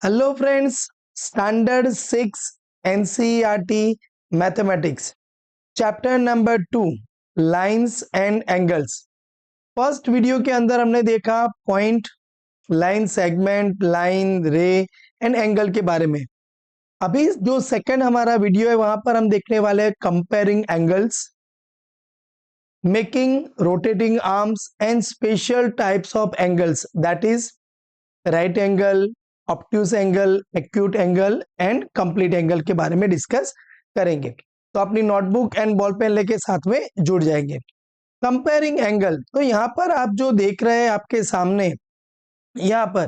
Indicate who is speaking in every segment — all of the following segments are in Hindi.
Speaker 1: Hello friends, standard 6 NCERT mathematics chapter number 2 lines and angles. First video के अंदर हमने देखा पॉइंट, लाइन सेगमेंट, लाइन रे एंड एंगल के बारे में। अभी जो सेकंड हमारा वीडियो है वहां पर हम देखने वाले हैं comparing angles, making rotating arms and special types of angles, that is right angle, obtuse angle, acute angle and complete angle के बारे में डिस्कस करेंगे। तो अपनी नोटबुक एंड बॉल पेन लेके साथ में जुड़ जाएंगे। कंपेयरिंग एंगल, तो यहाँ पर आप जो देख रहे हैं आपके सामने, यहाँ पर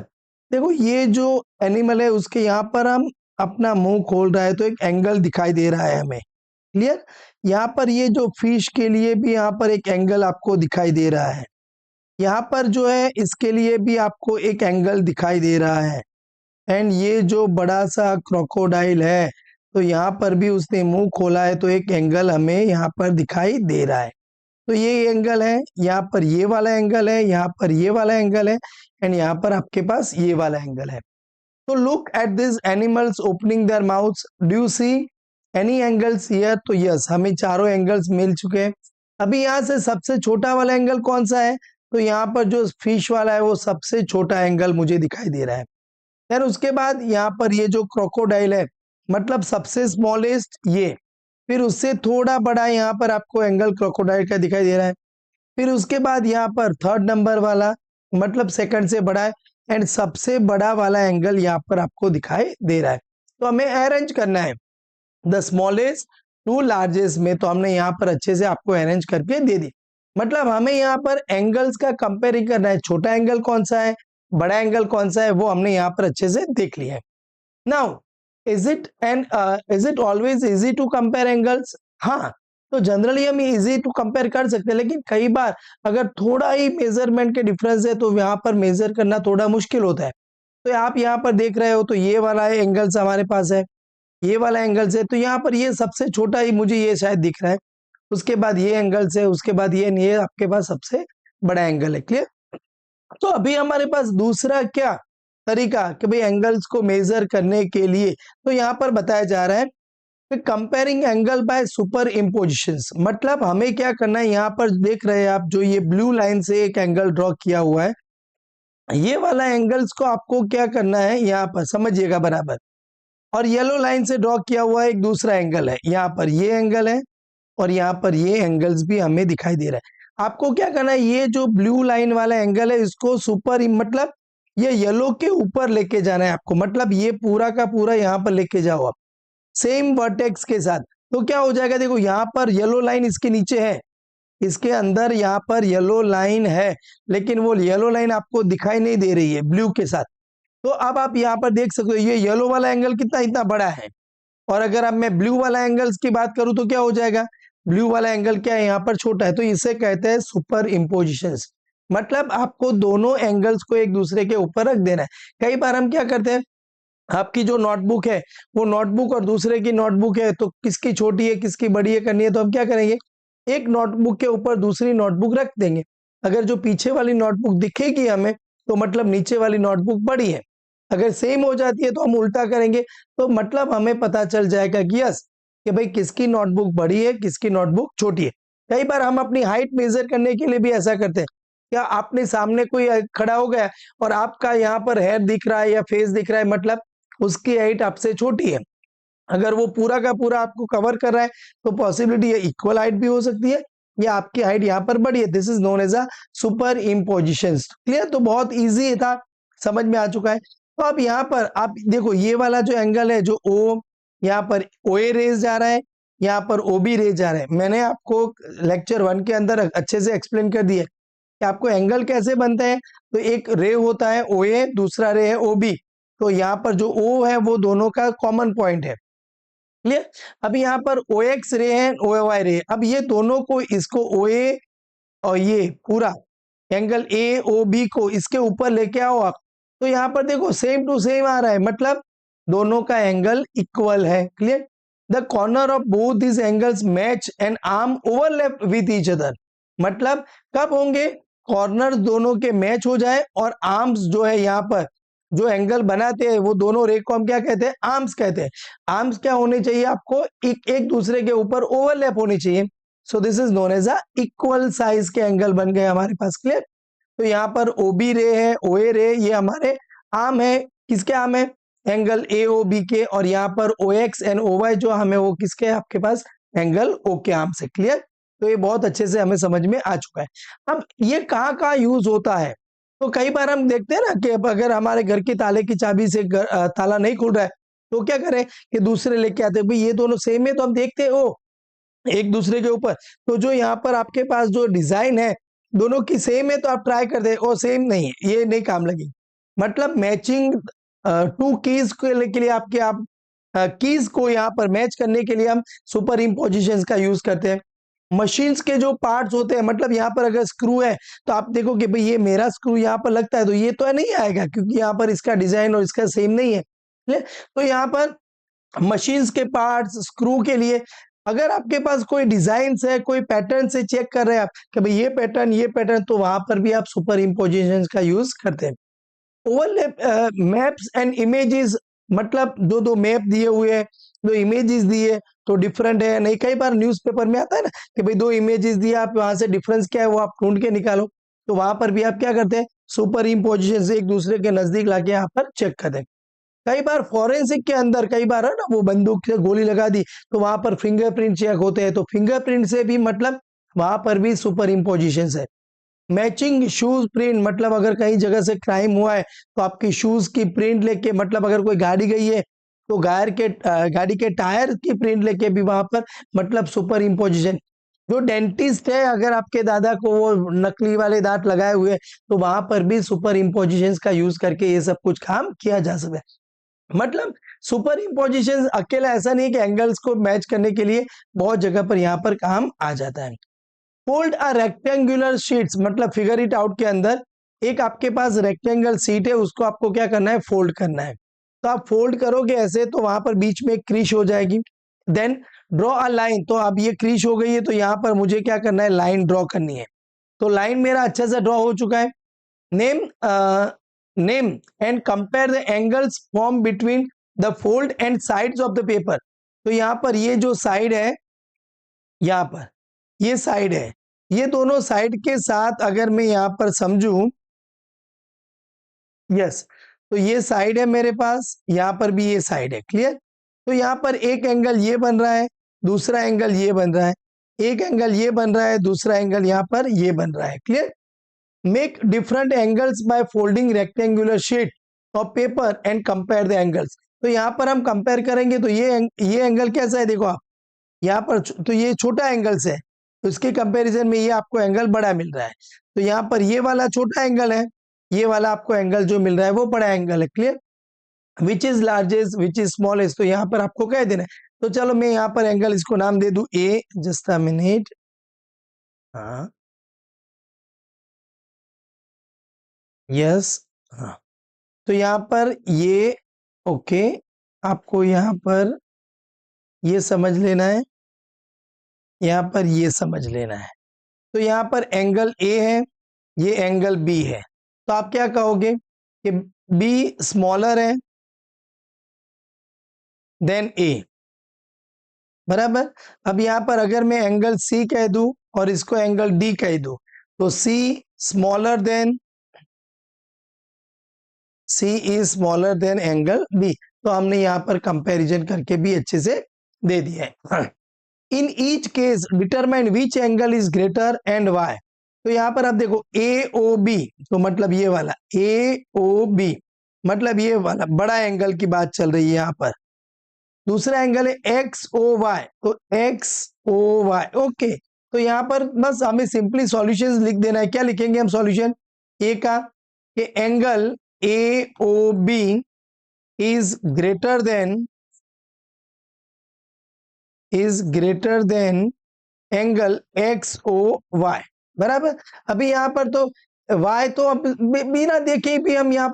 Speaker 1: देखो ये जो एनिमल है उसके यहाँ पर हम अपना मुंह खोल रहा है तो एक एंगल दिखाई दे रहा है हमें, क्लियर। यहाँ पर ये जो फिश के लिए भी यहाँ पर एक एंगल आपको दिखाई दे रहा है, यहाँ पर जो है इसके लिए भी आपको एक एंगल दिखाई दे रहा है। एंड ये जो बड़ा सा क्रोकोडाइल है तो यहाँ पर भी उसने मुंह खोला है तो एक एंगल हमें यहाँ पर दिखाई दे रहा है। तो ये एंगल है, यहाँ पर ये वाला एंगल है, यहाँ पर ये वाला एंगल है एंड यहाँ पर आपके पास ये वाला एंगल है। तो look at this animals opening there mouths, do you see any angles here? तो यस, हमें चारों एंगल्स मिल चुके हैं। अभी यहाँ से सबसे छोटा वाला एंगल कौन सा है? तो यहाँ पर जो फिश वाला है वो सबसे छोटा एंगल मुझे दिखाई दे रहा है। फिर उसके बाद यहाँ पर ये जो क्रोकोडाइल है मतलब सबसे स्मॉलेस्ट ये, फिर उससे थोड़ा बड़ा यहाँ पर आपको एंगल क्रोकोडाइल का दिखाई दे रहा है। फिर उसके बाद यहाँ पर थर्ड नंबर वाला मतलब सेकंड से बड़ा है एंड सबसे बड़ा वाला एंगल यहाँ पर आपको दिखाई दे रहा है। तो हमें अरेंज करना है द स्मॉलेस्ट टू लार्जेस्ट में, तो हमने यहाँ पर अच्छे से आपको अरेंज करके दे दी। मतलब हमें यहाँ पर एंगल्स का कंपेयरिंग करना है, छोटा एंगल कौन सा है, बड़ा एंगल कौन सा है, वो हमने यहाँ पर अच्छे से देख लिया है। Now is it always easy to compare angles? हाँ, तो जनरली हम इजी टू कंपेयर कर सकते हैं, लेकिन कई बार अगर थोड़ा ही मेजरमेंट के डिफरेंस है तो यहाँ पर मेजर करना थोड़ा मुश्किल होता है। तो आप यहाँ पर देख रहे हो तो ये वाला एंगल्स हमारे पास है, ये वाला एंगल्स है, तो यहाँ पर ये सबसे छोटा ही मुझे ये शायद दिख रहा है। उसके बाद ये एंगल्स है, उसके बाद ये आपके पास सबसे बड़ा एंगल है, क्लियर। तो अभी हमारे पास दूसरा क्या तरीका कि भाई एंगल्स को मेजर करने के लिए, तो यहाँ पर बताया जा रहा है कि कंपेयरिंग एंगल बाय सुपर इम्पोजिशंस। मतलब हमें क्या करना है, यहाँ पर देख रहे हैं आप जो ये ब्लू लाइन से एक एंगल ड्रॉ किया हुआ है, ये वाला एंगल्स को आपको क्या करना है यहाँ पर समझिएगा बराबर। और येलो लाइन से ड्रॉ किया हुआ एक दूसरा एंगल है, यहाँ पर ये एंगल है और यहाँ पर ये एंगल्स भी हमें दिखाई दे रहा है। आपको क्या करना है, ये जो ब्लू लाइन वाला एंगल है इसको सुपर मतलब ये येलो के ऊपर लेके जाना है आपको, मतलब ये पूरा का पूरा यहाँ पर लेके जाओ आप सेम वर्टेक्स के साथ। तो क्या हो जाएगा, देखो यहाँ पर येलो लाइन इसके नीचे है, इसके अंदर यहाँ पर येलो लाइन है, लेकिन वो येलो लाइन आपको दिखाई नहीं दे रही है ब्लू के साथ। तो अब आप यहाँ पर देख सकते हो ये येलो वाला एंगल कितना इतना बड़ा है, और अगर अब मैं ब्लू वाला एंगल्स की बात करूं तो क्या हो जाएगा, ब्लू वाला एंगल क्या है यहाँ पर छोटा है, तो इसे कहते हैं सुपर इम्पोजिशंस। मतलब आपको दोनों एंगल्स को एक दूसरे के ऊपर रख देना है। कई बार हम क्या करते हैं, आपकी जो नोटबुक है वो नोटबुक और दूसरे की नोटबुक है तो किसकी छोटी है किसकी बड़ी है करनी है, तो हम क्या करेंगे एक नोटबुक के ऊपर दूसरी नोटबुक रख देंगे। अगर जो पीछे वाली नोटबुक दिखेगी हमें तो मतलब नीचे वाली नोटबुक बड़ी है, अगर सेम हो जाती है तो हम उल्टा करेंगे, तो मतलब हमें पता चल जाएगा कि यस कि भाई किसकी नोटबुक बड़ी है किसकी नोटबुक छोटी है। कई बार हम अपनी हाइट मेजर करने के लिए भी ऐसा करते हैं, क्या आपने सामने कोई खड़ा हो गया और आपका यहाँ पर हेयर दिख रहा है या फेस दिख रहा है, मतलब उसकी हाइट आपसे छोटी है, अगर वो पूरा का पूरा आपको कवर कर रहा है तो पॉसिबिलिटी है इक्वल हाइट भी हो सकती है या आपकी हाइट यहाँ पर बड़ी है। This is known as a super impositions, clear. तो बहुत इजी था, समझ में आ चुका है। तो अब यहाँ पर आप देखो ये वाला जो एंगल है जो ओ, यहाँ पर ओ ए रेज जा रहा है, यहाँ पर ओ बी रेज जा रहा है। मैंने आपको लेक्चर 1 के अंदर अच्छे से एक्सप्लेन कर दिया कि आपको एंगल कैसे बनते हैं। तो एक रे होता है ओ ए, दूसरा रे है ओ बी, तो यहाँ पर जो ओ है वो दोनों का कॉमन पॉइंट है, क्लियर। अब यहाँ पर ओ एक्स रे है ओ वाई रे, अब ये दोनों को इसको ओ ए और ये पूरा एंगल ए ओ बी को इसके ऊपर लेके आओ आप, तो यहाँ पर देखो सेम टू सेम आ रहा है, मतलब दोनों का एंगल इक्वल है, clear. The corner of both this angles match and arm overlap with each other, मतलब कब होंगे, कॉर्नर दोनों के मैच हो जाए और आर्म्स जो है यहाँ पर जो एंगल बनाते हैं वो दोनों रे को हम क्या कहते हैं, आर्म्स कहते हैं। आर्म्स क्या होने चाहिए आपको, एक दूसरे के ऊपर ओवरलैप होनी चाहिए। So this is known as a equal size के एंगल बन गए हमारे पास, क्लियर। तो यहाँ पर ओबी रे है, ओए रे, ये हमारे आर्म है। किसके आर्म है, एंगल ए ओ बी के। और यहाँ पर ओ एक्स एंड ओ वाई जो हमें वो किसके आपके पास, एंगल ओ के आर्म से, क्लियर। तो ये बहुत अच्छे से हमें समझ में आ चुका है। अब ये कहाँ कहाँ यूज होता है, तो कई बार हम देखते हैं ना कि अब अगर हमारे घर की ताले की चाबी से ताला नहीं खुल रहा है तो क्या करें कि दूसरे लेके आते हैं, भाई ये दोनों सेम है तो हम देखते हैं ओ एक दूसरे के ऊपर। तो जो यहाँ पर आपके पास जो डिजाइन है दोनों की सेम है तो आप ट्राई कर दे, ओ सेम नहीं है, ये नहीं काम लगी। मतलब मैचिंग टू कीज के लिए आपके आप कीज को यहाँ पर मैच करने के लिए हम सुपर इम्पोजिशन का यूज करते हैं। मशीन्स के जो पार्ट्स होते हैं, मतलब यहाँ पर अगर स्क्रू है तो आप देखो कि भाई ये मेरा स्क्रू यहाँ पर लगता है तो ये तो नहीं आएगा क्योंकि यहाँ पर इसका डिजाइन और इसका सेम नहीं है। तो यहाँ पर मशीन्स के पार्ट्स स्क्रू के लिए अगर आपके पास कोई डिजाइन है, कोई पैटर्न से चेक कर रहे हैं आप कि भाई ये पैटर्न, तो वहां पर भी आप सुपर इम्पोजिशन का यूज करते हैं। ओवरलैप मैप्स एंड इमेजेस, मतलब दो दो मैप दिए हुए हैं, दो इमेजेस दिए तो डिफरेंट है नहीं। कई बार न्यूज़पेपर में आता है ना कि भाई दो इमेजेस दिए, आप वहां से डिफरेंस क्या है वो आप ढूंढ के निकालो। तो वहां पर भी आप क्या करते हैं, सुपर इम्पोजिशन से एक दूसरे के नजदीक लाके यहाँ पर चेक करते हैं। कई बार फॉरेंसिक के अंदर कई बार है ना वो बंदूक से गोली लगा दी तो वहां पर फिंगरप्रिंट चेक होते हैं, तो फिंगरप्रिंट से भी मतलब वहां पर भी सुपर इम्पोजिशन है। मैचिंग शूज प्रिंट, मतलब अगर कहीं जगह से क्राइम हुआ है तो आपकी शूज की प्रिंट लेके, मतलब अगर कोई गाड़ी गई है तो गाड़ी के टायर की प्रिंट लेके भी वहां पर मतलब सुपर इम्पोजिशन। जो डेंटिस्ट है अगर आपके दादा को वो नकली वाले दांत लगाए हुए तो वहां पर भी सुपर इम्पोजिशन का यूज करके ये सब कुछ काम किया जा सकता है। मतलब सुपर इम्पोजिशन अकेला ऐसा नहीं कि एंगल्स को मैच करने के लिए बहुत जगह पर यहाँ पर काम आ जाता है। फोल्ड अ रेक्टेंगुलर शीट्स, मतलब फिगर इट आउट के अंदर एक आपके पास रेक्टेंगल सीट है, उसको आपको क्या करना है, फोल्ड करना है। तो आप फोल्ड करोगे ऐसे तो वहां पर बीच में क्रीज हो जाएगी। देन ड्रॉ अ लाइन, तो अब ये क्रीज हो गई है तो यहाँ पर मुझे क्या करना है, लाइन ड्रॉ करनी है। तो लाइन मेरा अच्छे से ड्रॉ हो चुका है। Name name and compare the angles form between the fold and sides of the paper. तो यहाँ पर ये जो साइड है, यहाँ पर ये साइड है, ये दोनों साइड के साथ अगर मैं यहाँ पर समझूं, यस, तो ये साइड है मेरे पास, यहाँ पर भी ये साइड है, क्लियर। तो यहाँ पर एक एंगल ये बन रहा है, दूसरा एंगल ये बन रहा है, एक एंगल ये बन रहा है, दूसरा एंगल यहाँ पर ये बन रहा है, clear. Make different angles by folding rectangular sheet of paper and compare the angles. तो यहाँ पर हम कंपेयर करेंगे तो ये एंगल कैसा है, देखो आप यहाँ पर तो ये छोटा एंगल है तो इसके कंपैरिजन में ये आपको एंगल बड़ा मिल रहा है। तो यहाँ पर ये वाला छोटा एंगल है, ये वाला आपको एंगल जो मिल रहा है वो बड़ा एंगल है, clear. Which is largest which is smallest, तो यहाँ पर आपको कह देना है। तो चलो मैं यहाँ पर एंगल इसको नाम दे दूं ए, जस्ट अ मिनट, हाँ, यस, हाँ। तो यहाँ पर ये ओके, आपको यहाँ पर ये समझ लेना है, यहाँ पर ये समझ लेना है। तो यहाँ पर एंगल ए है, ये एंगल बी है, तो आप क्या कहोगे कि बी स्मॉलर है देन ए, बराबर। अब यहाँ पर अगर मैं एंगल सी कह दूं और इसको एंगल डी कह दूं तो C smaller than, C is smaller than angle B. तो हमने यहाँ पर कंपैरिजन करके भी अच्छे से दे दिया है। In each case determine which angle is greater and why. तो यहाँ पर आप देखो ए ओ बी, तो मतलब ये वाला ए ओ बी, मतलब ये वाला बड़ा एंगल की बात चल रही है यहाँ पर। दूसरा एंगल है एक्स ओ वाई, तो एक्स ओ वाई, ओके। तो यहाँ पर बस हमें सिंपली सॉल्यूशंस लिख देना है। क्या लिखेंगे हम सॉल्यूशन, ए का कि angle A O B is greater than angle X O Y, बराबर। अभी यहाँ पर तो y तो अब बिना देखे भी हम यहाँ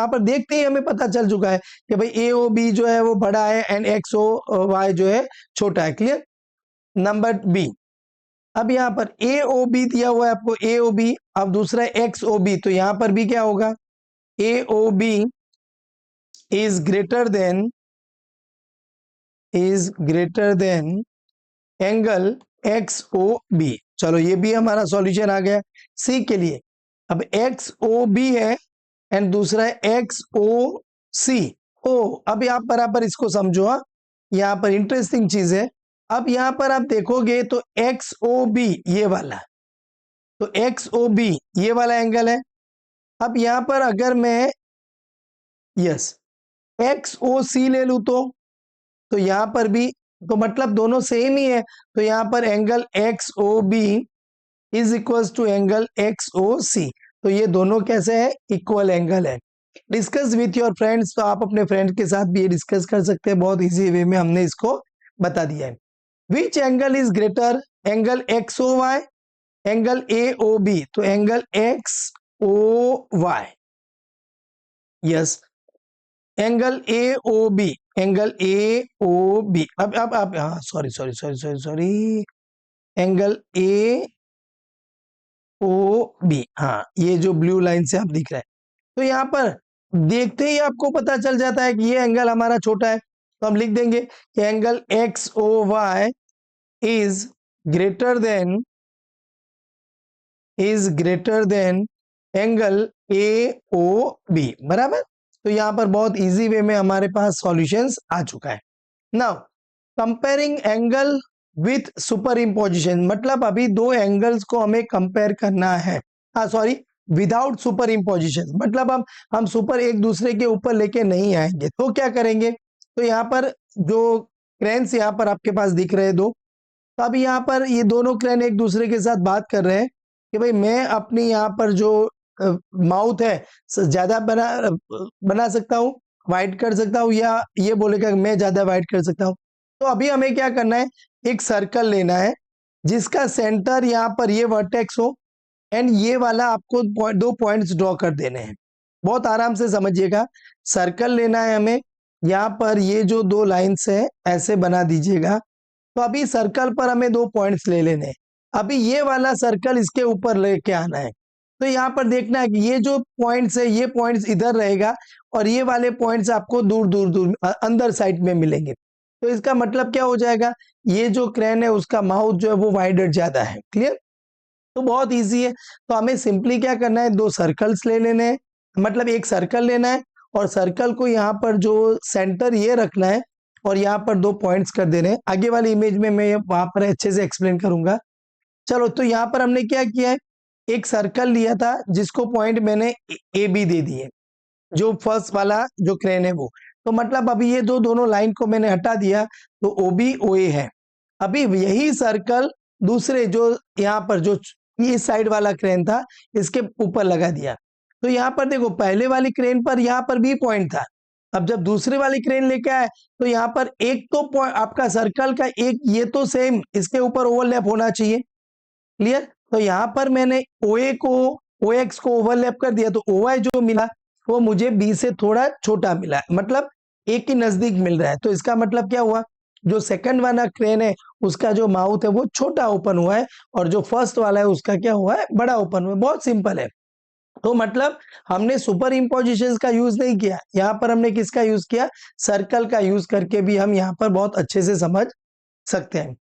Speaker 1: पर देखते ही हमें पता चल चुका है कि भाई ए ओ बी जो है वो बड़ा है एंड एक्स ओ वाई जो है छोटा है, क्लियर। नंबर बी, अब यहाँ पर ए ओ बी दिया हुआ है आपको, ए ओ बी, अब दूसरा एक्स ओ बी, तो यहाँ पर भी क्या होगा, A O B is greater than angle X O B. चलो ये भी हमारा सॉल्यूशन आ गया सी के लिए। अब एक्स ओ बी है एंड दूसरा है एक्स ओ सी। ओ अब आप बराबर इसको समझो, हाँ यहाँ पर इंटरेस्टिंग चीज है। अब यहाँ पर आप देखोगे तो एक्स ओ बी ये वाला, तो एक्स ओ बी ये वाला एंगल है। अब यहाँ पर अगर मैं यस एक्स ओ सी ले लू तो यहाँ पर भी तो मतलब दोनों सेम ही है। तो यहाँ पर angle X O B is equal to angle X O C. तो ये दोनों कैसे है, इक्वल एंगल है। डिस्कस विथ योर फ्रेंड्स, तो आप अपने फ्रेंड के साथ भी ये डिस्कस कर सकते हैं, बहुत इजी वे में हमने इसको बता दिया है। Which angle is greater, angle X O Y, angle A O B. तो angle X O Y, yes angle A O B, angle A O B. अब हाँ sorry sorry sorry sorry sorry, angle A O B, हाँ ये जो ब्लू लाइन से आप दिख रहा है। तो यहाँ पर देखते ही आपको पता चल जाता है कि ये एंगल हमारा छोटा है, तो हम लिख देंगे कि angle X O Y is greater than angle A O B, बराबर। तो यहाँ पर बहुत इजी वे में हमारे पास सॉल्यूशंस आ चुका है। Now comparing angle with super imposition, मतलब अभी दो एंगल्स को हमें कंपेयर करना है, हाँ सॉरी विदाउट सुपर इम्पोजिशन, मतलब हम सुपर एक दूसरे के ऊपर लेके नहीं आएंगे। तो क्या करेंगे, तो यहाँ पर जो क्रेन्स यहाँ पर आपके पास दिख रहे हैं दो, तो अभी यहाँ पर ये दोनों क्रेन एक दूसरे के साथ बात कर रहे हैं कि भाई मैं अपनी यहाँ पर जो माउथ है ज्यादा बना सकता हूँ, वाइड कर सकता हूँ, या ये बोलेगा मैं ज्यादा वाइड कर सकता हूँ। तो अभी हमें क्या करना है, एक सर्कल लेना है जिसका सेंटर यहाँ पर ये वर्टेक्स हो एंड ये वाला आपको दो पॉइंट्स ड्रॉ कर देने हैं। बहुत आराम से समझिएगा, सर्कल लेना है हमें, यहाँ पर ये जो दो लाइन्स है ऐसे बना दीजिएगा। तो अभी सर्कल पर हमें दो पॉइंट्स ले लेने हैं। अभी ये वाला सर्कल इसके ऊपर लेके आना है। तो यहाँ पर देखना है कि ये जो पॉइंट्स है ये पॉइंट्स इधर रहेगा और ये वाले पॉइंट्स आपको दूर दूर दूर अंदर साइड में मिलेंगे। तो इसका मतलब क्या हो जाएगा, ये जो क्रेन है उसका माउथ जो है वो वाइडर ज्यादा है। क्लियर, तो बहुत इजी है। तो हमें सिंपली क्या करना है, दो सर्कल्स ले लेने हैं, मतलब एक सर्कल लेना है और सर्कल को यहाँ पर जो सेंटर ये रखना है और यहाँ पर दो पॉइंट्स कर देने हैं। आगे वाली इमेज में मैं वहां पर अच्छे से एक्सप्लेन करूंगा। चलो तो यहाँ पर हमने क्या किया है, एक सर्कल लिया था जिसको पॉइंट मैंने ए बी दे दिए, जो फर्स्ट वाला जो क्रेन है वो। तो मतलब अभी ये दोनों लाइन को मैंने हटा दिया तो ओ बी ओ ए है। अभी यही सर्कल दूसरे जो यहाँ पर जो इस साइड वाला क्रेन था इसके ऊपर लगा दिया। तो यहाँ पर देखो पहले वाली क्रेन पर यहाँ पर बी पॉइंट था, अब जब दूसरी वाली क्रेन लेके आए तो यहाँ पर एक तो आपका सर्कल का एक ये तो सेम इसके ऊपर ओवरलैप होना चाहिए। क्लियर, तो यहाँ पर मैंने ओ ए को ओ एक्स को ओवरलैप कर दिया, तो ओ वाई जो मिला वो मुझे बी से थोड़ा छोटा मिला, मतलब एक के नजदीक मिल रहा है। तो इसका मतलब क्या हुआ, जो सेकंड वाला क्रेन है उसका जो माउथ है वो छोटा ओपन हुआ है और जो फर्स्ट वाला है उसका क्या हुआ है, बड़ा ओपन हुआ है। बहुत सिंपल है। तो मतलब हमने सुपर इम्पोजिशन का यूज नहीं किया, यहाँ पर हमने किसका यूज किया, सर्कल का यूज करके भी हम यहाँ पर बहुत अच्छे से समझ सकते हैं।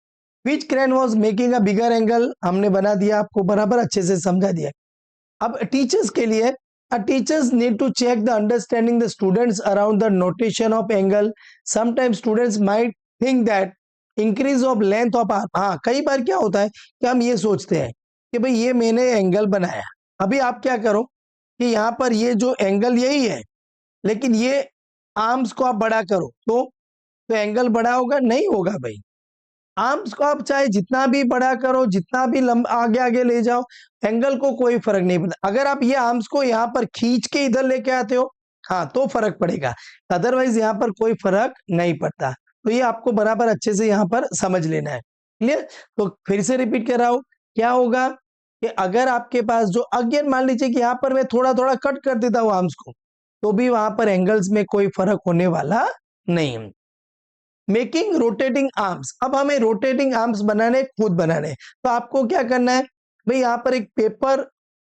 Speaker 1: Which crane was making a bigger angle, हमने बना दिया, आपको बराबर अच्छे से समझा दिया। अब टीचर्स के लिए, teachers need to check the understanding the students around the notation of angle. Sometimes students might think that increase of length of arm, हाँ कई बार क्या होता है कि हम ये सोचते हैं कि भाई ये मैंने एंगल बनाया, अभी आप क्या करो कि यहाँ पर ये जो एंगल यही है लेकिन ये आर्म्स को आप बड़ा करो तो एंगल बड़ा होगा, नहीं होगा भाई। आर्म्स को आप चाहे जितना भी बड़ा करो, जितना भी आगे आगे ले जाओ, एंगल को कोई फर्क नहीं पड़ता। अगर आप ये आर्म्स को यहाँ पर खींच के इधर लेके आते हो हाँ तो फर्क पड़ेगा, अदरवाइज यहाँ पर कोई फर्क नहीं पड़ता। तो ये आपको बराबर अच्छे से यहाँ पर समझ लेना है। क्लियर, तो फिर से रिपीट कर रहा हूं, क्या होगा कि अगर आपके पास जो अगेन मान लीजिए कि यहाँ पर मैं थोड़ा थोड़ा कट कर देता हूँ आर्म्स को, तो भी वहां पर एंगल्स में कोई फर्क होने वाला नहीं है। मेकिंग रोटेटिंग आर्म्स, अब हमें रोटेटिंग आर्म्स बनाने, खुद बनाने। तो आपको क्या करना है भाई, यहाँ पर एक पेपर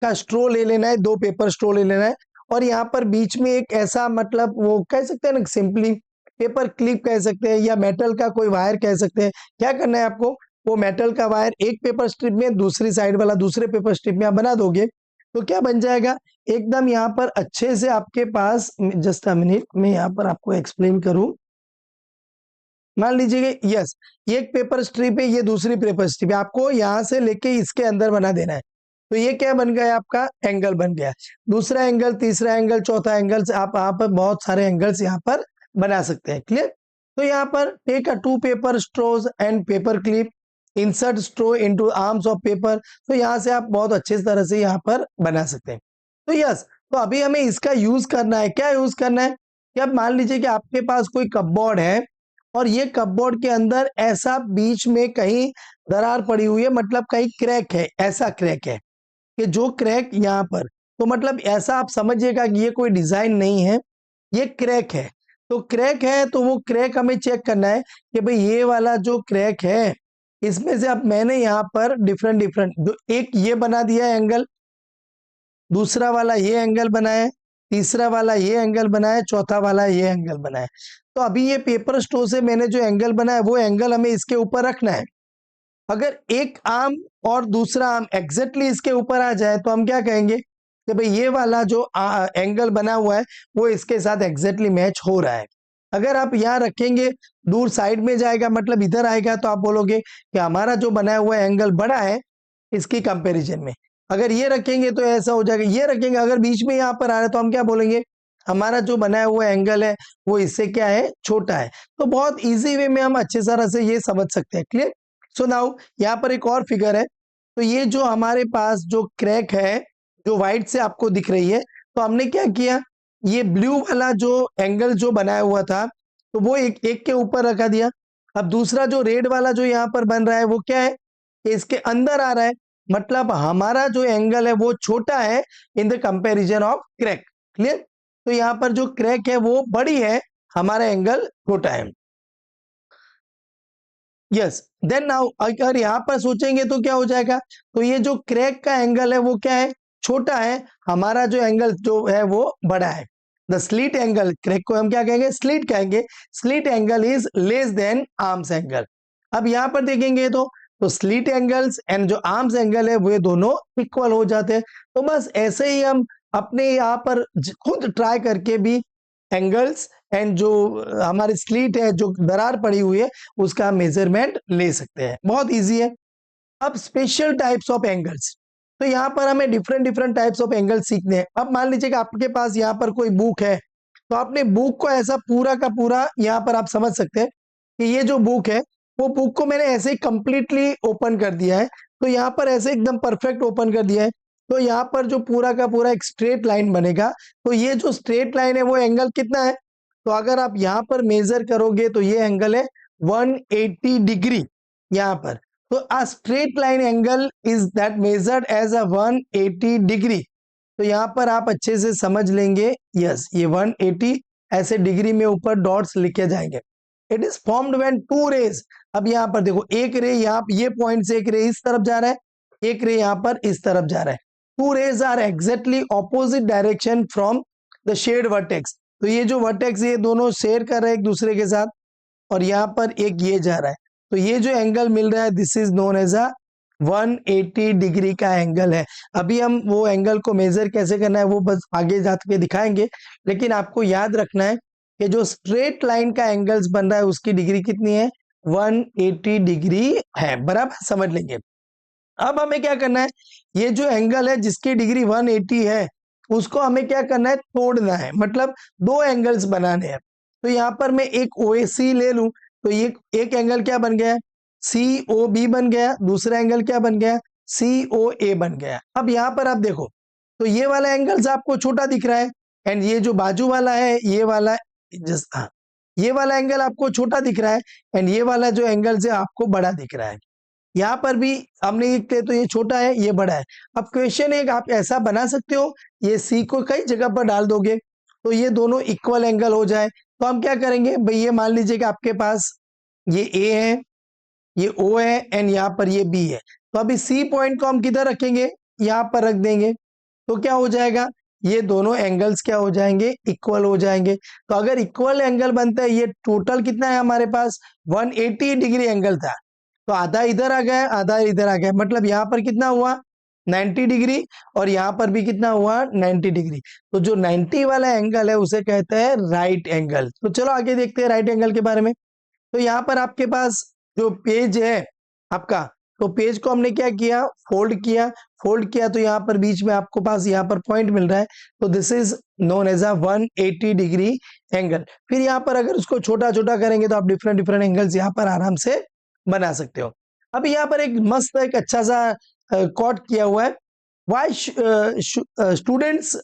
Speaker 1: का स्ट्रो ले लेना है, दो पेपर स्ट्रो ले लेना है और यहाँ पर बीच में एक ऐसा मतलब वो कह सकते हैं ना, सिंपली पेपर क्लिप कह सकते हैं या मेटल का कोई वायर कह सकते हैं। क्या करना है आपको, वो मेटल का वायर एक पेपर स्ट्रिप में, दूसरी साइड वाला दूसरे पेपर स्ट्रिप में आप बना दोगे तो क्या बन जाएगा, एकदम यहाँ पर अच्छे से आपके पास। जस्ट अ मिनट, मैं यहाँ पर आपको एक्सप्लेन करूं। मान लीजिए यस, ये एक पेपर स्ट्रिप है, ये दूसरी पेपर स्ट्रिप है, आपको यहाँ से लेके इसके अंदर बना देना है। तो ये क्या बन गया, आपका एंगल बन गया। दूसरा एंगल, तीसरा एंगल, चौथा एंगल से आप यहाँ पर बहुत सारे एंगल्स यहाँ पर बना सकते हैं। क्लियर। तो यहाँ पर take a 2 paper straws and paper clip, insert straw into arms of paper. तो यहाँ से आप बहुत अच्छे तरह से यहाँ पर बना सकते हैं। तो यस, तो अभी हमें इसका यूज करना है। क्या यूज करना है कि अब मान लीजिए कि आपके पास कोई कपबोर्ड है और ये कपबोर्ड के अंदर ऐसा बीच में कहीं दरार पड़ी हुई है, मतलब कहीं क्रैक है, ऐसा क्रैक है कि जो क्रैक यहाँ पर, तो मतलब ऐसा आप समझिएगा कि ये कोई डिजाइन नहीं है, ये क्रैक है। तो क्रैक है तो वो क्रैक हमें चेक करना है कि भाई ये वाला जो क्रैक है इसमें से अब मैंने यहाँ पर डिफरेंट डिफरेंट, एक ये बना दिया है एंगल, दूसरा वाला ये एंगल बनाया, तीसरा वाला ये एंगल बनाया, चौथा वाला ये एंगल बनाया। तो अभी ये पेपर स्टो से मैंने जो एंगल बनाया वो एंगल हमें इसके ऊपर रखना है। अगर एक आर्म और दूसरा आर्म एग्जैक्टली इसके ऊपर आ जाए तो हम क्या कहेंगे कि भाई ये वाला जो एंगल बना हुआ है वो इसके साथ एग्जैक्टली मैच हो रहा है। अगर आप यहाँ रखेंगे, दूर साइड में जाएगा, मतलब इधर आएगा, तो आप बोलोगे कि हमारा जो बनाया हुआ एंगल बड़ा है इसकी कंपैरिजन में। अगर ये रखेंगे तो ऐसा हो जाएगा, ये रखेंगे अगर बीच में यहाँ पर आ रहा है तो हम क्या बोलेंगे, हमारा जो बनाया हुआ एंगल है वो इससे क्या है, छोटा है। तो बहुत इजी वे में हम अच्छे तरह से ये समझ सकते हैं। क्लियर। सो नाउ यहाँ पर एक और फिगर है। तो ये जो हमारे पास जो क्रैक है, जो व्हाइट से आपको दिख रही है, तो हमने क्या किया, ये ब्लू वाला जो एंगल जो बनाया हुआ था तो वो एक एक के ऊपर रखा दिया। अब दूसरा जो रेड वाला जो यहाँ पर बन रहा है वो क्या है, कि इसके अंदर आ रहा है, मतलब हमारा जो एंगल है वो छोटा है in the comparison of crack. Clear. तो यहाँ पर जो क्रैक है वो बड़ी है, हमारा एंगल छोटा है। यस, देन नाउ अगर यहाँ पर सोचेंगे तो क्या हो जाएगा, तो ये जो क्रैक का एंगल है वो क्या है, छोटा है, हमारा जो एंगल जो है वो बड़ा है। द स्लिट एंगल, क्रैक को हम क्या कहेंगे, स्लिट कहेंगे। Slit angle is less than arms angle. अब यहाँ पर देखेंगे तो स्लिट एंगल्स एंड जो आर्म्स एंगल है वो दोनों इक्वल हो जाते हैं। तो बस ऐसे ही हम अपने यहाँ पर खुद ट्राई करके भी एंगल्स एंड जो हमारी स्लीट है, जो दरार पड़ी हुई है, उसका मेजरमेंट ले सकते हैं। बहुत इजी है। अब स्पेशल टाइप्स ऑफ एंगल्स, तो यहाँ पर हमें different different types of angle सीखने हैं। अब मान लीजिए कि आपके पास यहाँ पर कोई बुक है, तो आपने बुक को ऐसा पूरा का पूरा यहाँ पर आप समझ सकते हैं कि ये जो बुक है वो बुक को मैंने ऐसे ही कंप्लीटली ओपन कर दिया है। तो यहाँ पर ऐसे एकदम परफेक्ट ओपन कर दिया है, तो यहाँ पर जो पूरा का पूरा एक स्ट्रेट लाइन बनेगा। तो ये जो स्ट्रेट लाइन है वो एंगल कितना है, तो अगर आप यहाँ पर मेजर करोगे तो ये एंगल है 180 डिग्री यहाँ पर। तो a straight line angle is that measured as a 180 degree. तो यहाँ पर आप अच्छे से समझ लेंगे, यस ये 180 ऐसे डिग्री में ऊपर डॉट्स लिखे जाएंगे। It is formed when two rays, अब यहाँ पर देखो एक रे यहाँ, ये पॉइंट से एक रे इस तरफ जा रहा है, एक रे यहाँ पर इस तरफ जा रहा है। Two rays are exactly opposite direction from the shared vertex. तो ये जो वर्टेक्स ये दोनों शेयर कर रहे हैं एक दूसरे के साथ, और यहाँ पर एक ये जा रहा है। तो ये जो एंगल मिल रहा है this is known as a 180 degree का एंगल है। अभी हम वो एंगल को मेजर कैसे करना है वो बस आगे जाके दिखाएंगे, लेकिन आपको याद रखना है कि जो स्ट्रेट लाइन का एंगल्स बन रहा है उसकी डिग्री कितनी है, 180 डिग्री है। बराबर समझ लेंगे। अब हमें क्या करना है, ये जो एंगल है जिसकी डिग्री 180 है उसको हमें क्या करना है, तोड़ना है, मतलब दो एंगल्स बनाने हैं। तो यहाँ पर मैं एक OAC ले लूं, तो ये एक एंगल क्या बन गया, COB बन गया, दूसरा एंगल क्या बन गया, COA बन गया। अब यहाँ पर आप देखो तो ये वाला एंगल्स आपको छोटा दिख रहा है, एंड ये जो बाजू वाला है ये वाला जस्ट, हाँ ये वाला एंगल आपको छोटा दिख रहा है, एंड ये वाला जो एंगल है आपको बड़ा दिख रहा है। यहाँ पर भी हमने ये तो ये छोटा है ये बड़ा है। अब क्वेश्चन है आप ऐसा बना सकते हो, ये सी को कई जगह पर डाल दोगे तो ये दोनों इक्वल एंगल हो जाए। तो हम क्या करेंगे भाई, ये मान लीजिए कि आपके पास ये ए है, ये ओ है, एंड यहाँ पर ये बी है। तो अभी सी पॉइंट को हम किधर रखेंगे, यहाँ पर रख देंगे। तो क्या हो जाएगा, ये दोनों एंगल्स क्या हो जाएंगे, इक्वल हो जाएंगे। तो अगर इक्वल एंगल बनता है, ये टोटल कितना है हमारे पास 180 डिग्री एंगल था, तो आधा इधर आ गया, आधा इधर आ गया, मतलब यहाँ पर कितना हुआ 90 डिग्री, और यहाँ पर भी कितना हुआ 90 डिग्री। तो जो 90 वाला एंगल है उसे कहते हैं राइट एंगल। तो चलो आगे देखते हैं राइट एंगल के बारे में। तो यहाँ पर आपके पास जो पेज है आपका, तो पेज को हमने क्या किया, फोल्ड किया तो यहाँ पर बीच में आपको पास यहाँ पर पॉइंट मिल रहा है, तो this is known as a 180 degree angle. फिर यहाँ पर अगर उसको छोटा छोटा करेंगे तो आप डिफरेंट डिफरेंट एंगल्स यहाँ पर आराम से बना सकते हो। अब यहाँ पर एक मस्त एक अच्छा सा कोट किया हुआ है, why students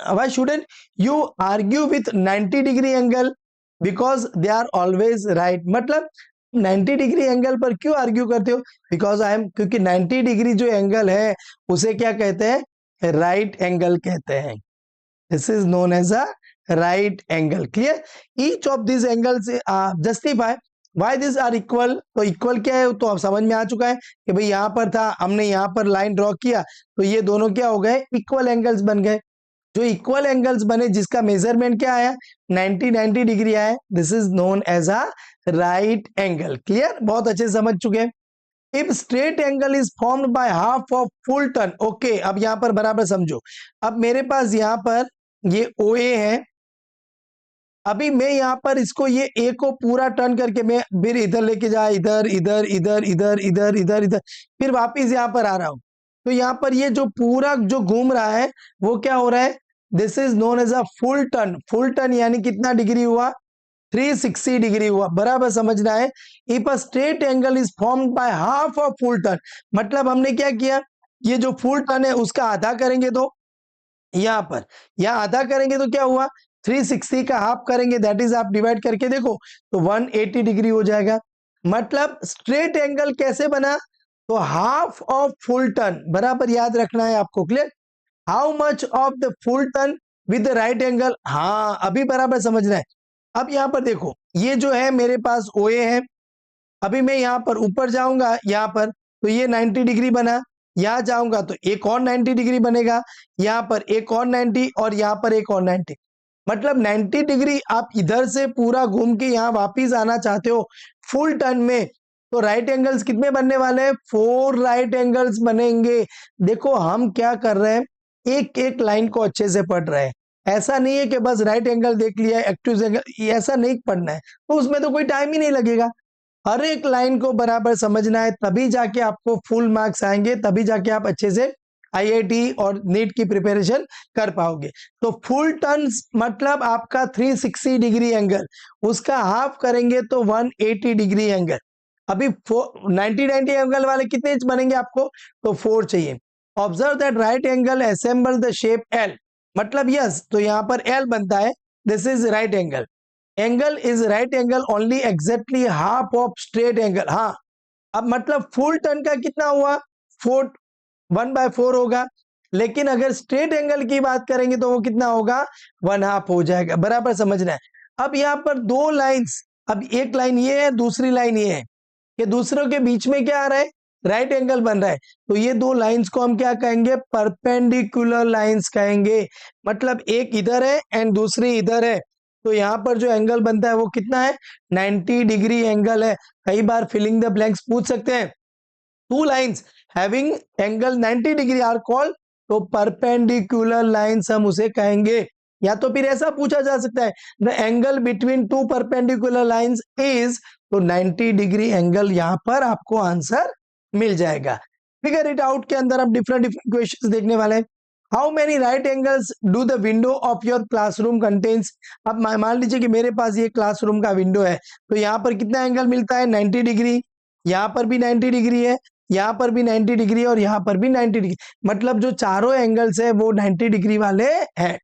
Speaker 1: why shouldn't you argue with 90 degree angle because they are always right. मतलब 90 डिग्री एंगल पर क्यों आर्ग्यू करते हो, बिकॉज आई एम, क्योंकि 90 डिग्री जो एंगल है उसे क्या कहते हैं, राइट एंगल कहते हैं। This is known as a right angle. Clear, each of this angles justify why this are equal. तो इक्वल क्या है तो अब समझ में आ चुका है कि भाई यहाँ पर था, हमने यहाँ पर लाइन ड्रॉ किया तो ये दोनों क्या हो गए, इक्वल एंगल्स बन गए। जो इक्वल एंगल्स बने जिसका मेजरमेंट क्या आया 90 डिग्री आया, this is known as a right angle. Clear, बहुत अच्छे से समझ चुके हैं। If straight angle is formed by half of full turn, okay अब यहां पर बराबर समझो। अब मेरे पास यहां पर ये ओ ए है, अभी मैं यहाँ पर इसको ये ए को पूरा टर्न करके मैं फिर इधर लेके जा, इधर इधर इधर इधर इधर इधर इधर, फिर वापिस यहाँ पर आ रहा हूं, तो यहाँ पर ये जो पूरा जो घूम रहा है वो क्या हो रहा है, this is known as a full turn. Full turn यानी कितना डिग्री हुआ, 360 डिग्री हुआ। बराबर समझना है। If a straight angle is formed by half of full turn, मतलब हमने क्या किया, ये जो फुल टर्न है उसका आधा करेंगे तो यहाँ पर, यहाँ आधा करेंगे तो क्या हुआ 360 का हाफ करेंगे, दैट इज आप डिवाइड करके देखो तो 180 डिग्री हो जाएगा। मतलब स्ट्रेट एंगल कैसे बना, तो हाफ ऑफ फुल टर्न, बराबर याद रखना है आपको। Clear, how much of the full turn with the right angle, हाँ अभी बराबर समझना है। अब यहाँ पर देखो ये जो है मेरे पास ओ ए है, अभी मैं यहाँ पर ऊपर जाऊंगा यहाँ पर तो ये 90 डिग्री बना, यहाँ जाऊंगा तो एक और 90 डिग्री बनेगा, यहाँ पर एक और 90 और यहाँ पर एक और 90, मतलब 90 डिग्री आप इधर से पूरा घूम के यहाँ वापिस आना चाहते हो फुल टर्न में, तो राइट एंगल्स कितने बनने वाले हैं, 4 राइट एंगल्स बनेंगे। देखो हम क्या कर रहे हैं, एक एक लाइन को अच्छे से पढ़ रहे हैं, ऐसा नहीं है कि बस राइट एंगल देख लिया एक्यूट एंगल, ऐसा नहीं पढ़ना है, तो उसमें तो कोई टाइम ही नहीं लगेगा। हर एक लाइन को बराबर समझना है, तभी जाके आपको फुल मार्क्स आएंगे, तभी जाके आप अच्छे से आईआईटी और नीट की प्रिपरेशन कर पाओगे। तो फुल टर्न मतलब आपका 360 डिग्री एंगल, उसका हाफ करेंगे तो 180 डिग्री एंगल। अभी 90 एंगल वाले कितने बनेंगे आपको, तो 4 चाहिए। Observe that right angle assemble the shape L, मतलब यस तो यहाँ पर एल बनता है, this is right angle. Angle is right angle only exactly half of straight angle. हाँ, अब मतलब फुल टर्न का कितना हुआ 1/4 होगा, लेकिन अगर स्ट्रेट एंगल की बात करेंगे तो वो कितना होगा 1/2 हो जाएगा। बराबर समझना है। अब यहाँ पर 2 लाइंस, अब एक लाइन ये है दूसरी लाइन ये है, कि दूसरों के बीच में क्या आ रहा है, राइट एंगल बन रहा है, तो ये 2 लाइंस को हम क्या कहेंगे, परपेंडिकुलर लाइंस कहेंगे। मतलब एक इधर है एंड दूसरी इधर है, तो यहाँ पर जो एंगल बनता है वो कितना है 90 डिग्री एंगल है। कई बार फिलिंग द ब्लैंक्स पूछ सकते हैं, 2 lines having angle 90 degree are called, तो परपेंडिकुलर लाइंस हम उसे कहेंगे। या तो फिर ऐसा पूछा जा सकता है the angle between 2 perpendicular lines is, तो 90 डिग्री एंगल यहां पर आपको आंसर मिल जाएगा। फिगर इट आउट के अंदर हम डिफरेंट डिफरेंट क्वेश्चंस देखने वाले हैं। How many right angles do the window of your classroom contains. अब मान लीजिए कि मेरे पास ये क्लासरूम का विंडो है, तो यहाँ पर कितना एंगल मिलता है 90 डिग्री, यहाँ पर भी 90 डिग्री है, यहाँ पर भी 90 डिग्री और यहाँ पर भी 90 डिग्री, मतलब जो चारों एंगल्स है वो 90 डिग्री वाले हैं।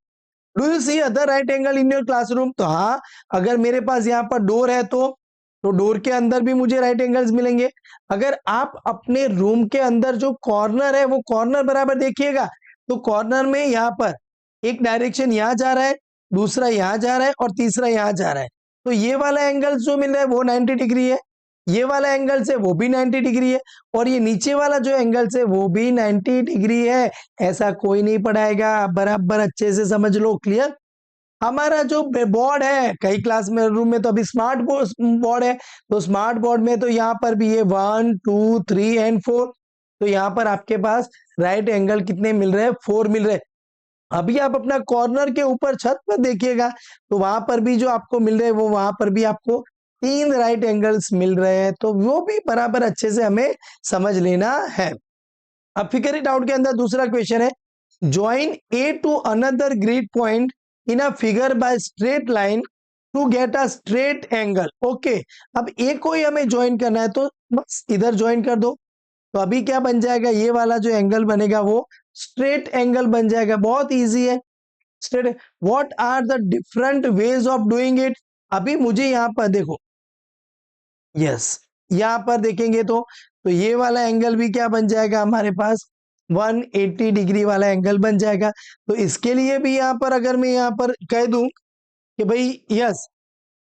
Speaker 1: Do you see other right angle in your classroom, तो हाँ अगर मेरे पास यहाँ पर डोर है तो डोर के अंदर भी मुझे राइट एंगल्स मिलेंगे। अगर आप अपने रूम के अंदर जो कॉर्नर है वो कॉर्नर बराबर देखिएगा, तो कॉर्नर में यहाँ पर एक डायरेक्शन यहाँ जा रहा है, दूसरा यहाँ जा रहा है और तीसरा यहाँ जा रहा है, तो ये वाला एंगल जो मिल रहा है वो 90 डिग्री है। ये वाला एंगल है वो भी 90 डिग्री है, और ये नीचे वाला जो एंगल है वो भी 90 डिग्री है। ऐसा कोई नहीं पढ़ाएगा, बराबर अच्छे से समझ लो। क्लियर? हमारा जो बोर्ड है, कई क्लास में रूम में तो अभी स्मार्ट बोर्ड है, तो स्मार्ट बोर्ड में तो यहाँ पर भी ये 1 2 3 एंड 4, तो यहाँ पर आपके पास राइट एंगल कितने मिल रहे हैं? 4 मिल रहे हैं। अभी आप अपना कॉर्नर के ऊपर छत पर देखिएगा, तो वहां पर भी जो आपको मिल रहे हैं वो वहां पर भी आपको 3 राइट एंगल्स मिल रहे हैं, तो वो भी बराबर अच्छे से हमें समझ लेना है। अब फिगर इट आउट के अंदर दूसरा क्वेश्चन है, join A to another grid point in a figure by straight line to get a straight angle. Okay, अब ए को ही हमें ज्वाइन करना है, तो बस इधर ज्वाइन कर दो। तो अभी क्या बन जाएगा? ये वाला जो एंगल बनेगा वो स्ट्रेट एंगल बन जाएगा। बहुत इजी है। Straight, what are the different ways of doing it? अभी मुझे यहाँ पर देखो, यस, यहाँ पर देखेंगे तो ये वाला एंगल भी क्या बन जाएगा हमारे पास? 180 डिग्री वाला एंगल बन जाएगा। तो इसके लिए भी यहाँ पर अगर मैं यहाँ पर कह दूं कि भाई यस,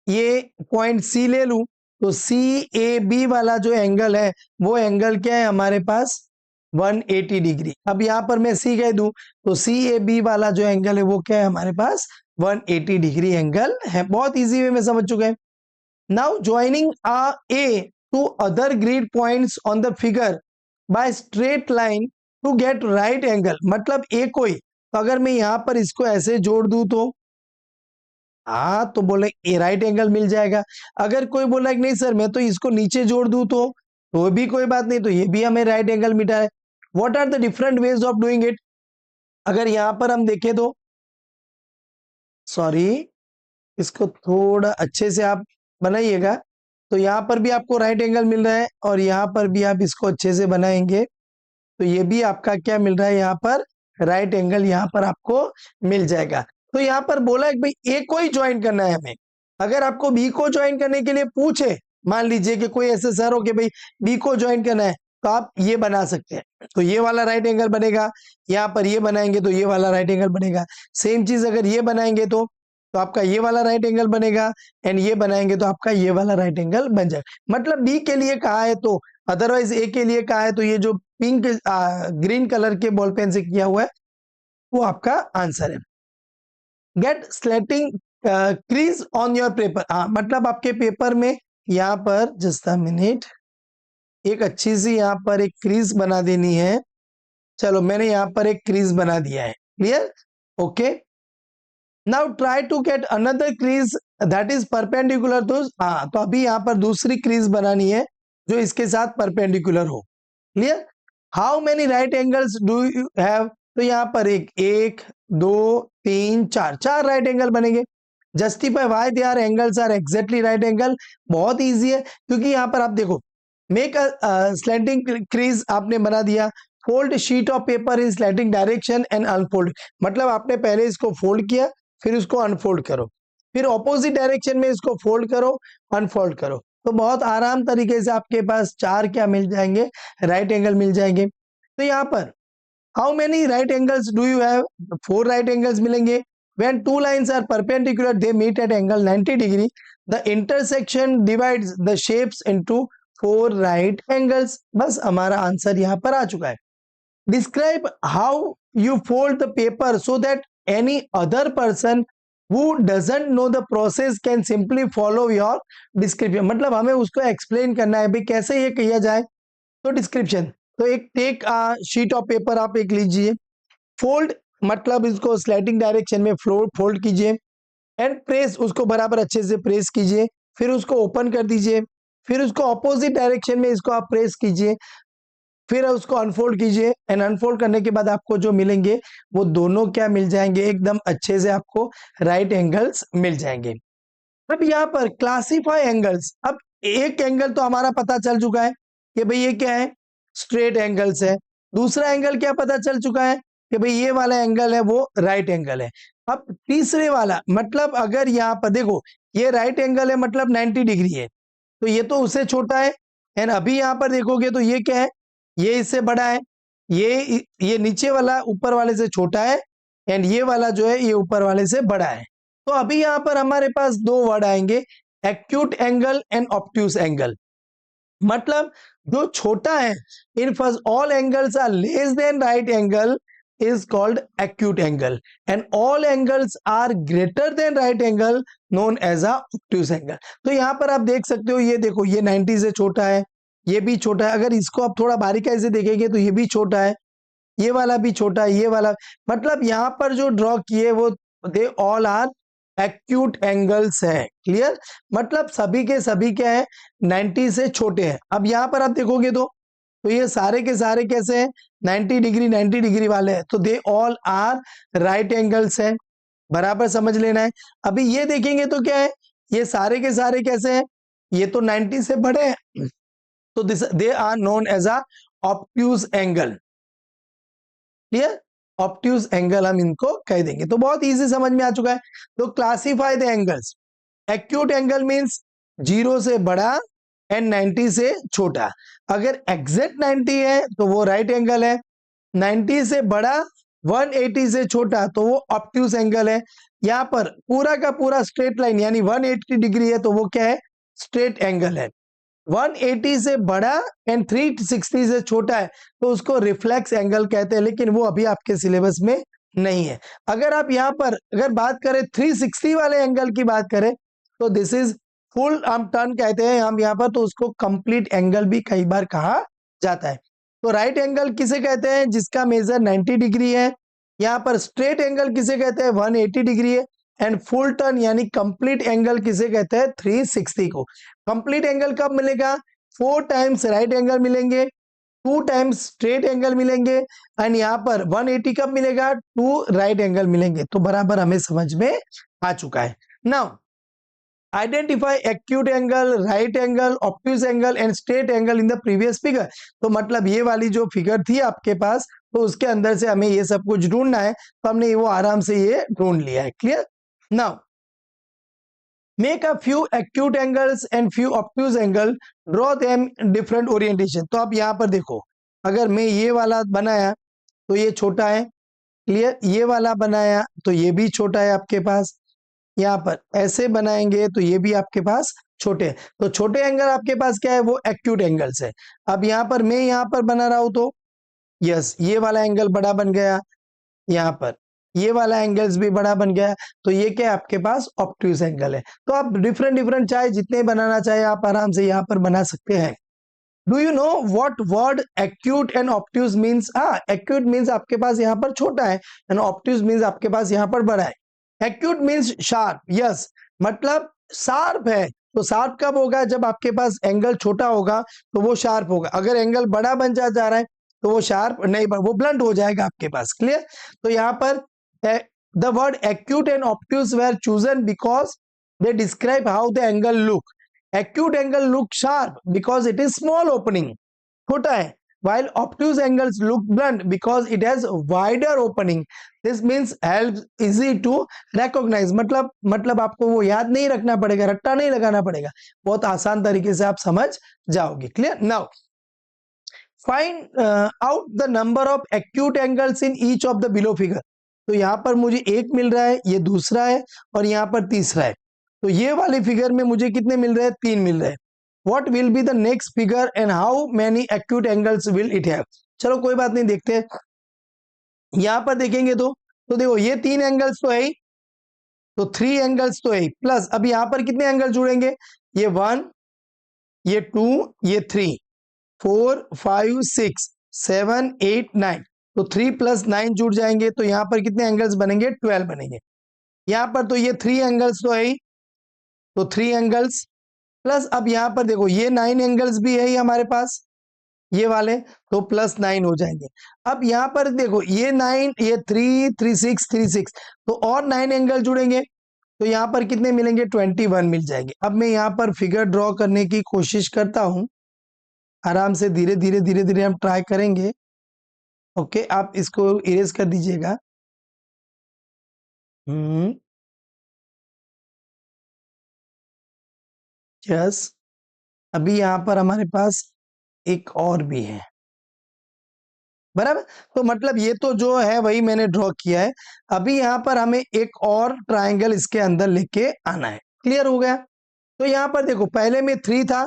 Speaker 1: ये पॉइंट सी ले लूं, तो सी ए बी वाला जो एंगल है वो एंगल क्या है हमारे पास? 180 डिग्री। अब यहाँ पर मैं सी कह दूं तो सी ए बी वाला जो एंगल है वो क्या है हमारे पास? 180 डिग्री एंगल है। बहुत इजी वे में समझ चुके हैं। Now joining a to other grid points on the figure by straight line to get right angle, मतलब ए को ही, तो अगर मैं यहां पर इसको ऐसे जोड़ दूं तो हाँ, तो बोले ए राइट एंगल मिल जाएगा। अगर कोई बोला कि नहीं सर मैं तो इसको नीचे जोड़ दूं तो भी कोई बात नहीं, तो ये भी हमें राइट एंगल मिटा है। What are the different ways of doing it? अगर यहां पर हम देखें तो, सॉरी, इसको थोड़ा अच्छे से आप बनाइएगा, तो यहाँ पर भी आपको राइट एंगल मिल रहा है और यहाँ पर भी आप इसको अच्छे से बनाएंगे तो ये भी आपका क्या मिल रहा है? यहाँ पर राइट एंगल यहाँ पर आपको मिल जाएगा। तो यहाँ पर बोला है कि भाई ए को ही ज्वाइन करना है हमें। अगर आपको बी को ज्वाइन करने के लिए पूछे, मान लीजिए कि कोई ऐसे सर हो कि भाई बी को ज्वाइन करना है, तो आप ये बना सकते हैं, तो ये वाला राइट एंगल बनेगा। यहाँ पर ये बनाएंगे तो ये वाला राइट एंगल बनेगा। सेम चीज अगर ये बनाएंगे तो आपका ये वाला राइट एंगल बनेगा, एंड ये बनाएंगे तो आपका ये वाला राइट एंगल बन जाएगा। मतलब बी के लिए कहा है तो, अदरवाइज ए के लिए कहा है तो ये जो पिंक ग्रीन कलर के बॉल पेन से किया हुआ है वो आपका आंसर है। Get slanting crease on your paper, हाँ मतलब आपके पेपर में यहाँ पर जस्ट अ मिनट एक अच्छी सी यहाँ पर एक क्रीज बना देनी है। चलो मैंने यहाँ पर एक क्रीज बना दिया है। Clear? Okay, now try to get another crease that is perpendicular to, हाँ तो अभी यहाँ पर दूसरी क्रीज बनानी है जो इसके साथ परपेंडिकुलर हो। Clear? How many right angles do you have? तो यहाँ पर एक दो तीन चार, चार राइट एंगल बनेंगे। Justify why they are angles are exactly right angle? बहुत इजी है, क्योंकि यहाँ पर आप देखो, मेक अ स्लैंटिंग क्रीज आपने बना दिया, fold sheet of paper in slanting direction and unfold, मतलब आपने पहले इसको फोल्ड किया फिर उसको अनफोल्ड करो, फिर ऑपोजिट डायरेक्शन में इसको फोल्ड करो, अनफोल्ड करो, तो बहुत आराम तरीके से आपके पास चार क्या मिल जाएंगे? राइट एंगल मिल जाएंगे। तो यहाँ पर how many right angles do you have? 4 right angles मिलेंगे। when two lines are perpendicular they meet at angle 90 degree, the intersection divides the shapes into 4 right angles। बस हमारा आंसर यहाँ पर आ चुका है। Describe how you fold the paper so that any other person who doesn't know the process can simply follow your description, मतलब हमें उसको एक्सप्लेन करना है भाई कैसे ये किया जाए। तो डिस्क्रिप्शन, तो एक टेक शीट ऑफ पेपर आप एक लीजिए, फोल्ड मतलब इसको स्लाइडिंग डायरेक्शन में फोल्ड कीजिए, एंड प्रेस, उसको बराबर अच्छे से प्रेस कीजिए, फिर उसको ओपन कर दीजिए, फिर उसको ऑपोजिट डायरेक्शन में इसको आप प्रेस कीजिए, फिर उसको अनफोल्ड कीजिए, एंड अनफोल्ड करने के बाद आपको जो मिलेंगे वो दोनों क्या मिल जाएंगे? एकदम अच्छे से आपको राइट एंगल्स मिल जाएंगे। अब यहाँ पर क्लासीफाई एंगल्स, अब एक एंगल तो हमारा पता चल चुका है कि भाई ये क्या है? स्ट्रेट एंगल्स है। दूसरा एंगल क्या पता चल चुका है कि भाई ये वाला एंगल है वो राइट एंगल है। अब तीसरे वाला, मतलब अगर यहाँ पर देखो ये राइट एंगल है मतलब 90 डिग्री है, तो ये तो उससे छोटा है, एंड अभी यहाँ पर देखोगे तो ये क्या है? ये इससे बड़ा है। ये नीचे वाला ऊपर वाले से छोटा है, एंड ये वाला जो है ये ऊपर वाले से बड़ा है। तो अभी यहाँ पर हमारे पास दो वर्ड आएंगे, acute angle and obtuse angle. मतलब जो छोटा है, in first all angles are less than right angle is called acute angle and all angles are greater than right angle known as a obtuse angle। तो यहां पर आप देख सकते हो, ये देखो ये 90 से छोटा है, ये भी छोटा है। अगर इसको आप थोड़ा बारीकाई से देखेंगे तो ये भी छोटा है, ये वाला भी छोटा है, ये वाला, मतलब यहां पर जो ड्रॉ किए वो they all are acute angles है। क्लियर, मतलब सभी के सभी क्या है, 90 से छोटे हैं। अब यहां पर आप देखोगे तो ये सारे के सारे कैसे हैं, 90 डिग्री 90 डिग्री वाले हैं, तो they all are right angles हैं। बराबर समझ लेना है। अभी ये देखेंगे तो क्या है, ये सारे के सारे कैसे हैं, ये तो 90 से बड़े हैं, तो this they are known as a obtuse angle. Clear, obtuse angle हम इनको कह देंगे। तो बहुत इजी समझ में आ चुका है। तो classify the angles. Acute angle means 0 से बड़ा एंड 90 से छोटा। अगर एग्जैक्ट 90 है तो वो राइट एंगल है, 90 से बड़ा 180 से छोटा तो वो ऑब्ट्यूज एंगल है। यहां पर पूरा का पूरा स्ट्रेट लाइन यानी 180 डिग्री है तो वो क्या है, स्ट्रेट एंगल है। 180 से बड़ा एंड 360 से छोटा है तो उसको रिफ्लेक्स एंगल कहते हैं, लेकिन वो अभी आपके सिलेबस में नहीं है। अगर आप यहाँ पर अगर बात करें 360 वाले एंगल की बात करें तो दिस इज फुल हम टर्न कहते हैं हम यहाँ पर, तो उसको कंप्लीट एंगल भी कई बार कहा जाता है। तो राइट एंगल किसे कहते हैं, जिसका मेजर 90 डिग्री है। यहाँ पर स्ट्रेट एंगल किसे कहते हैं, 180 डिग्री है। एंड फुल टर्न यानी कंप्लीट एंगल किसे कहते हैं, 360 को। कंप्लीट एंगल कब मिलेगा, 4 टाइम्स राइट एंगल मिलेंगे, 2 टाइम्स स्ट्रेट एंगल मिलेंगे, एंड यहाँ पर 180 कब मिलेगा, 2 राइट एंगल मिलेंगे। तो बराबर हमें समझ में आ चुका है। Now identify acute angle, right angle, obtuse angle and straight angle in the previous figure. तो मतलब ये वाली जो फिगर थी आपके पास, तो उसके अंदर से हमें ये सब कुछ ढूंढना है, तो हमने वो आराम से ये ढूंढ लिया है। Clear, now make a few acute angles and few obtuse angle, draw them different orientation. तो अब यहाँ पर देखो, अगर मैं ये वाला बनाया तो ये छोटा है। क्लियर, ये वाला बनाया तो ये भी छोटा है आपके पास। यहाँ पर ऐसे बनाएंगे तो ये भी आपके पास छोटे हैं। तो छोटे एंगल आपके पास क्या है, वो एक्यूट एंगल्स है। अब यहाँ पर मैं यहाँ पर बना रहा हूं तो यस, ये वाला एंगल बड़ा बन गया, यहाँ पर ये वाला एंगल्स भी बड़ा बन गया, तो ये क्या है आपके पास ऑब्ट्यूज एंगल है। तो आप डिफरेंट डिफरेंट चाहे जितने बनाना चाहे आप आराम से यहाँ पर बना सकते हैं। Do you know what word acute and obtuse means? Acute means आपके पास यहाँ पर छोटा है एंड ऑब्ट्यूज मीन्स आपके पास यहाँ पर बड़ा है। एक्यूट मीन्स शार्प, यस, मतलब शार्प है। तो शार्प कब होगा, जब आपके पास एंगल छोटा होगा तो वो शार्प होगा। अगर एंगल बड़ा बन जा रहा है तो वो शार्प नहीं, वो ब्लंट हो जाएगा आपके पास। क्लियर, तो यहाँ पर the word acute and obtuse were chosen because they describe how the angle look. acute angle look sharp because it is small opening, छोटा है, while obtuse angles look blunt because it has wider opening. This means helps easy to recognize, मतलब आपको वो याद नहीं रखना पड़ेगा, रट्टा नहीं लगाना पड़ेगा, बहुत आसान तरीके से आप समझ जाओगे। Clear, now find out the number of acute angles in each of the below figure. तो यहाँ पर मुझे एक मिल रहा है, ये दूसरा है और यहाँ पर तीसरा है। तो ये वाली फिगर में मुझे कितने मिल रहे हैं, 3 मिल रहे हैं। What will be the next figure and how many acute angles will it have? चलो कोई बात नहीं, देखते हैं। यहाँ पर देखेंगे तो देखो ये 3 एंगल्स तो है ही, तो 3 एंगल्स तो है ही, प्लस अब यहाँ पर कितने एंगल जुड़ेंगे, ये 1, ये 2, ये 3, 4, 5, 6, 7, 8, 9, तो 3 + 9 जुड़ जाएंगे, तो यहाँ पर कितने एंगल्स बनेंगे, 12 बनेंगे। यहाँ पर तो ये 3 एंगल्स तो है ही, तो 3 एंगल्स प्लस अब यहाँ पर देखो ये 9 एंगल्स भी है ही हमारे पास, ये वाले, तो +9 हो जाएंगे। अब यहाँ पर देखो ये 9, ये 3, 3, 6, 3, 6, तो और 9 एंगल जुड़ेंगे, तो यहाँ पर कितने मिलेंगे, 21 मिल जाएंगे। अब मैं यहाँ पर फिगर ड्रॉ करने की कोशिश करता हूँ, आराम से धीरे धीरे धीरे धीरे हम ट्राई करेंगे। ओके, आप इसको इरेज कर दीजिएगा। यस, अभी यहाँ पर हमारे पास एक और भी है, बराबर। तो मतलब ये तो जो है वही मैंने ड्रॉ किया है। अभी यहाँ पर हमें एक और ट्रायंगल इसके अंदर लेके आना है। क्लियर हो गया? तो यहाँ पर देखो पहले में 3 था,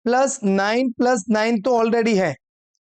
Speaker 1: +9 तो ऑलरेडी है,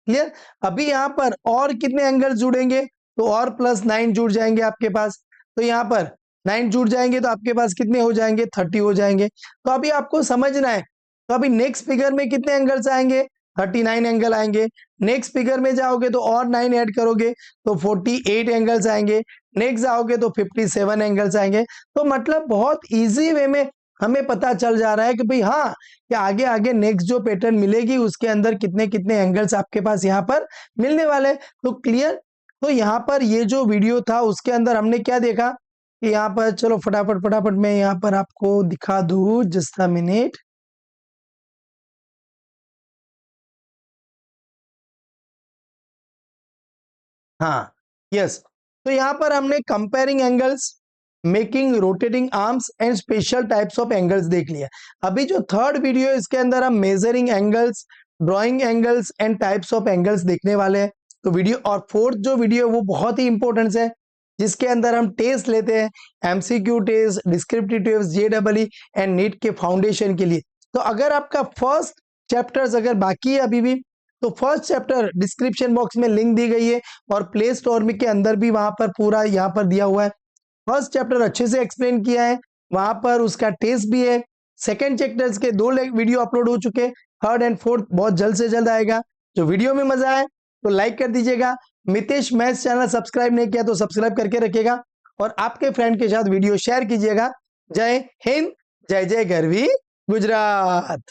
Speaker 1: क्लियर। अभी यहाँ पर और कितने एंगल जुड़ेंगे, तो और +9 जुड़ जाएंगे आपके पास। तो यहाँ पर 9 जुड़ जाएंगे तो आपके पास कितने हो जाएंगे, 30 हो जाएंगे। तो अभी आपको समझना है, तो अभी नेक्स्ट फिगर में कितने एंगल्स आएंगे, 39 एंगल आएंगे। नेक्स्ट फिगर में जाओगे तो और 9 ऐड करोगे तो 48 एंगल्स आएंगे। नेक्स्ट जाओगे तो 57 एंगल्स आएंगे। तो मतलब बहुत इजी वे में हमें पता चल जा रहा है कि भाई हाँ, कि आगे आगे नेक्स्ट जो पैटर्न मिलेगी उसके अंदर कितने कितने एंगल्स आपके पास यहाँ पर मिलने वाले। तो क्लियर। तो यहाँ पर ये जो वीडियो था उसके अंदर हमने क्या देखा कि यहाँ पर, चलो फटाफट फटाफट मैं यहाँ पर आपको दिखा दूं, जस्ट अ मिनट। हाँ, यस। तो यहाँ पर हमने comparing angles, making rotating arms and special types of angles देख लिया। अभी जो थर्ड वीडियो है इसके अंदर हम measuring angles, drawing angles and types of angles देखने वाले हैं। तो वीडियो और फोर्थ जो वीडियो है वो बहुत ही इंपॉर्टेंट है, जिसके अंदर हम टेस्ट लेते हैं, एमसीक्यू टेस्ट, डिस्क्रिप्टिव टेस्ट, जेडबलई एंड नीट के फाउंडेशन के लिए। तो अगर आपका फर्स्ट चैप्टर्स अगर बाकी है अभी भी, तो फर्स्ट चैप्टर डिस्क्रिप्शन बॉक्स में लिंक दी गई है और प्ले स्टोर में के अंदर भी वहां पर पूरा यहाँ पर दिया हुआ है। फर्स्ट चैप्टर अच्छे से एक्सप्लेन किया है, वहां पर उसका टेस्ट भी है। सेकंड चैप्टर्स के 2 वीडियो अपलोड हो चुके, थर्ड एंड फोर्थ बहुत जल्द से जल्द आएगा। जो वीडियो में मजा आए तो लाइक कर दीजिएगा। मितेश मैथ्स चैनल सब्सक्राइब नहीं किया तो सब्सक्राइब करके रखिएगा और आपके फ्रेंड के साथ वीडियो शेयर कीजिएगा। जय हिंद, जय जय गरवी गुजरात।